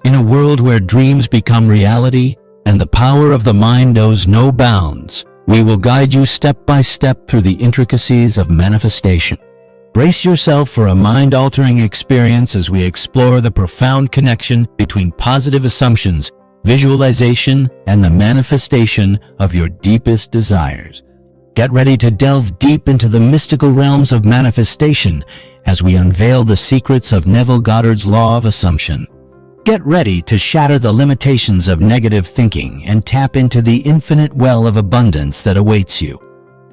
In a world where dreams become reality and the power of the mind knows no bounds, we will guide you step by step through the intricacies of manifestation. Brace yourself for a mind-altering experience as we explore the profound connection between positive assumptions, visualization, and the manifestation of your deepest desires. Get ready to delve deep into the mystical realms of manifestation as we unveil the secrets of Neville Goddard's law of assumption. Get ready to shatter the limitations of negative thinking and tap into the infinite well of abundance that awaits you.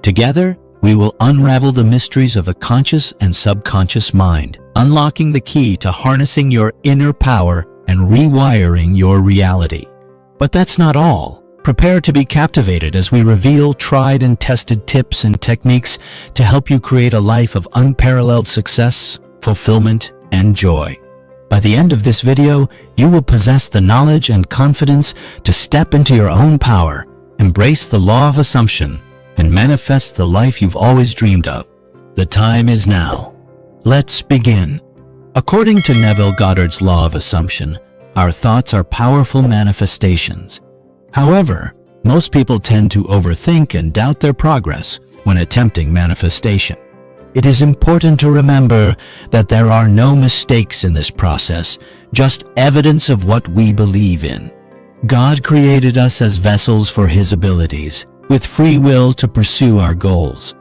Together, we will unravel the mysteries of the conscious and subconscious mind, unlocking the key to harnessing your inner power and rewiring your reality. But that's not all. Prepare to be captivated as we reveal tried and tested tips and techniques to help you create a life of unparalleled success, fulfillment, and joy. By the end of this video, you will possess the knowledge and confidence to step into your own power, embrace the law of assumption, and manifest the life you've always dreamed of. The time is now. Let's begin. According to Neville Goddard's law of assumption, our thoughts are powerful manifestations. However, most people tend to overthink and doubt their progress when attempting manifestation. It is important to remember that there are no mistakes in this process, just evidence of what we believe in. God created us as vessels for His abilities, with free will to pursue our goals.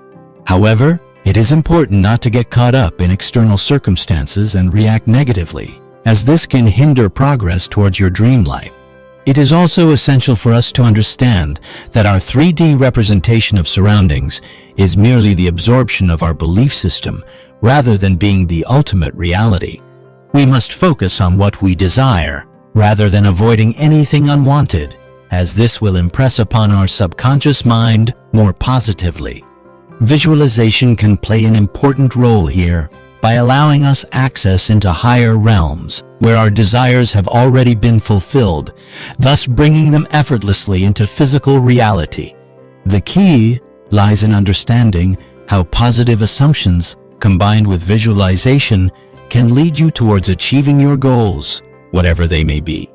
However, it is important not to get caught up in external circumstances and react negatively, as this can hinder progress towards your dream life. It is also essential for us to understand that our 3D representation of surroundings is merely the absorption of our belief system rather than being the ultimate reality. We must focus on what we desire rather than avoiding anything unwanted, as this will impress upon our subconscious mind more positively. Visualization can play an important role here by allowing us access into higher realms where our desires have already been fulfilled, thus bringing them effortlessly into physical reality. The key lies in understanding how positive assumptions combined with visualization can lead you towards achieving your goals, whatever they may be.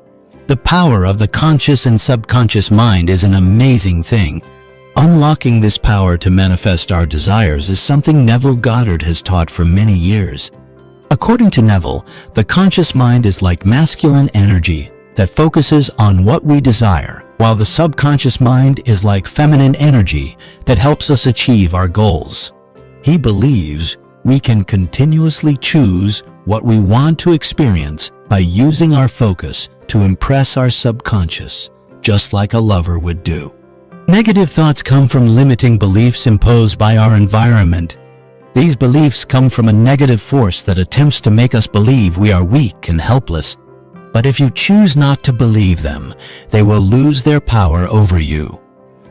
The power of the conscious and subconscious mind is an amazing thing. Unlocking this power to manifest our desires is something Neville Goddard has taught for many years. According to Neville, the conscious mind is like masculine energy that focuses on what we desire, while the subconscious mind is like feminine energy that helps us achieve our goals. He believes we can continuously choose what we want to experience by using our focus to impress our subconscious, just like a lover would do. Negative thoughts come from limiting beliefs imposed by our environment. These beliefs come from a negative force that attempts to make us believe we are weak and helpless. But if you choose not to believe them, they will lose their power over you.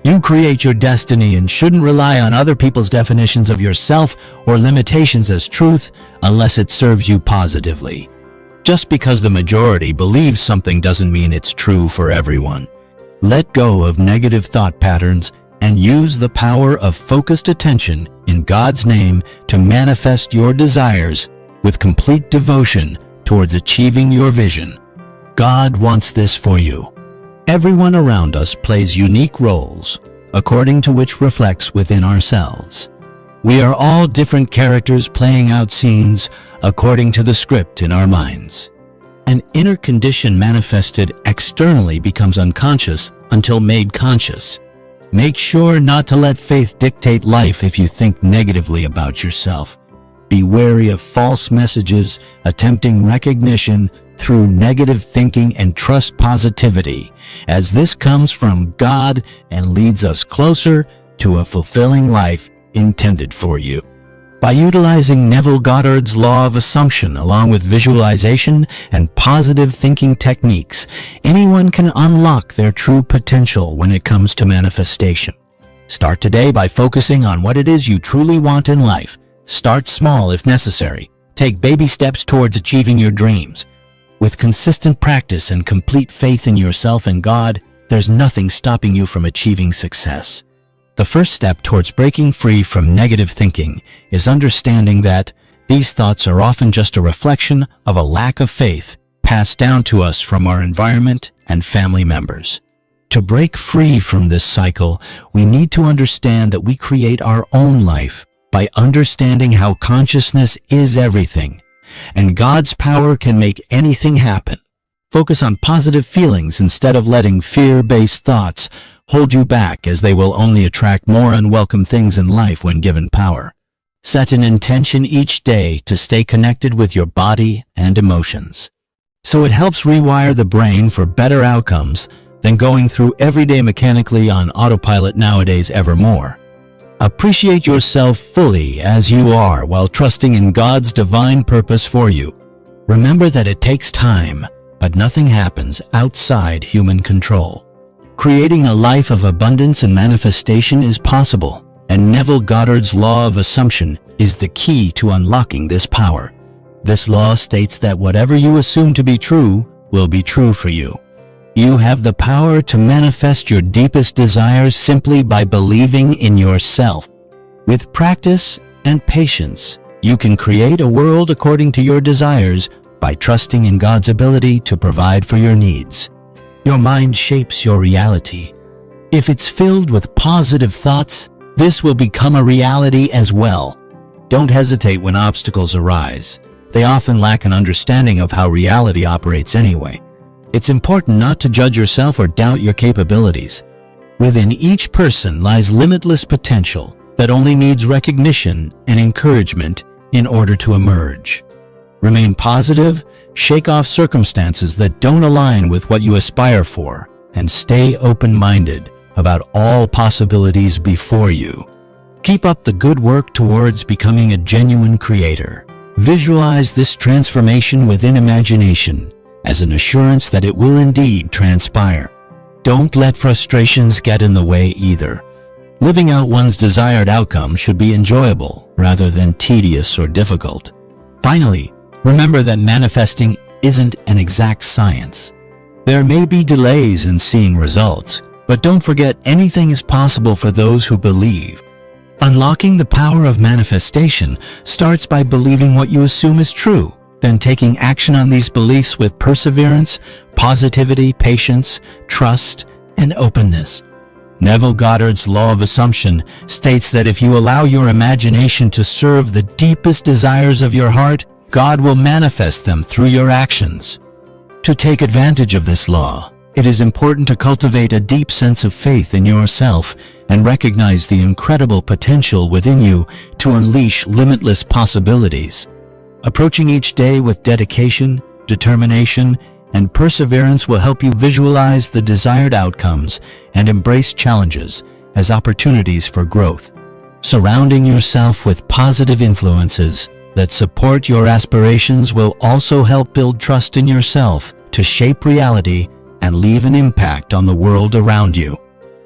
You create your destiny and shouldn't rely on other people's definitions of yourself or limitations as truth unless it serves you positively. Just because the majority believes something doesn't mean it's true for everyone. Let go of negative thought patterns and use the power of focused attention in God's name to manifest your desires with complete devotion towards achieving your vision. God wants this for you. Everyone around us plays unique roles, according to which reflects within ourselves. We are all different characters playing out scenes according to the script in our minds. An inner condition manifested externally becomes unconscious until made conscious. Make sure not to let faith dictate life if you think negatively about yourself. Be wary of false messages attempting recognition through negative thinking and trust positivity, as this comes from God and leads us closer to a fulfilling life intended for you. By utilizing Neville Goddard's law of assumption along with visualization and positive thinking techniques, anyone can unlock their true potential when it comes to manifestation. Start today by focusing on what it is you truly want in life. Start small if necessary. Take baby steps towards achieving your dreams. With consistent practice and complete faith in yourself and God, there's nothing stopping you from achieving success. The first step towards breaking free from negative thinking is understanding that these thoughts are often just a reflection of a lack of faith, passed down to us from our environment and family members. To break free from this cycle, we need to understand that we create our own life by understanding how consciousness is everything, and God's power can make anything happen. Focus on positive feelings instead of letting fear-based thoughts hold you back, as they will only attract more unwelcome things in life when given power. Set an intention each day to stay connected with your body and emotions, so it helps rewire the brain for better outcomes than going through every day mechanically on autopilot nowadays evermore. Appreciate yourself fully as you are while trusting in God's divine purpose for you. Remember that it takes time, but nothing happens outside human control. Creating a life of abundance and manifestation is possible, and Neville Goddard's law of assumption is the key to unlocking this power. This law states that whatever you assume to be true will be true for you. You have the power to manifest your deepest desires simply by believing in yourself. With practice and patience, you can create a world according to your desires by trusting in God's ability to provide for your needs. Your mind shapes your reality. If it's filled with positive thoughts, this will become a reality as well. Don't hesitate when obstacles arise. They often lack an understanding of how reality operates anyway. It's important not to judge yourself or doubt your capabilities. Within each person lies limitless potential that only needs recognition and encouragement in order to emerge. Remain positive, shake off circumstances that don't align with what you aspire for, and stay open-minded about all possibilities before you. Keep up the good work towards becoming a genuine creator. Visualize this transformation within imagination as an assurance that it will indeed transpire. Don't let frustrations get in the way either. Living out one's desired outcome should be enjoyable rather than tedious or difficult. Finally, remember that manifesting isn't an exact science. There may be delays in seeing results, but don't forget anything is possible for those who believe. Unlocking the power of manifestation starts by believing what you assume is true, then taking action on these beliefs with perseverance, positivity, patience, trust, and openness. Neville Goddard's law of assumption states that if you allow your imagination to serve the deepest desires of your heart, God will manifest them through your actions. To take advantage of this law, it is important to cultivate a deep sense of faith in yourself and recognize the incredible potential within you to unleash limitless possibilities. Approaching each day with dedication, determination, and perseverance will help you visualize the desired outcomes and embrace challenges as opportunities for growth. Surrounding yourself with positive influences that support your aspirations will also help build trust in yourself to shape reality and leave an impact on the world around you.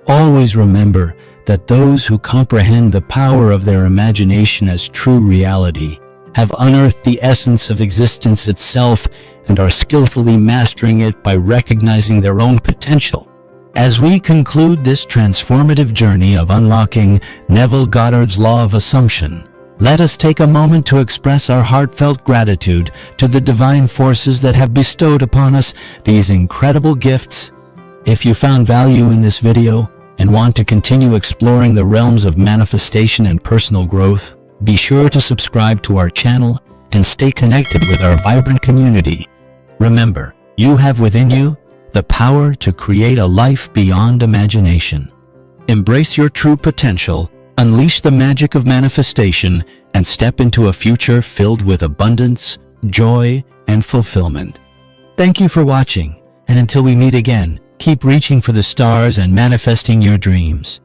Always remember that those who comprehend the power of their imagination as true reality have unearthed the essence of existence itself and are skillfully mastering it by recognizing their own potential. As we conclude this transformative journey of unlocking Neville Goddard's law of assumption, let us take a moment to express our heartfelt gratitude to the divine forces that have bestowed upon us these incredible gifts. If you found value in this video and want to continue exploring the realms of manifestation and personal growth, be sure to subscribe to our channel and stay connected with our vibrant community. Remember, you have within you the power to create a life beyond imagination. Embrace your true potential, unleash the magic of manifestation, and step into a future filled with abundance, joy, and fulfillment. Thank you for watching, and until we meet again, keep reaching for the stars and manifesting your dreams.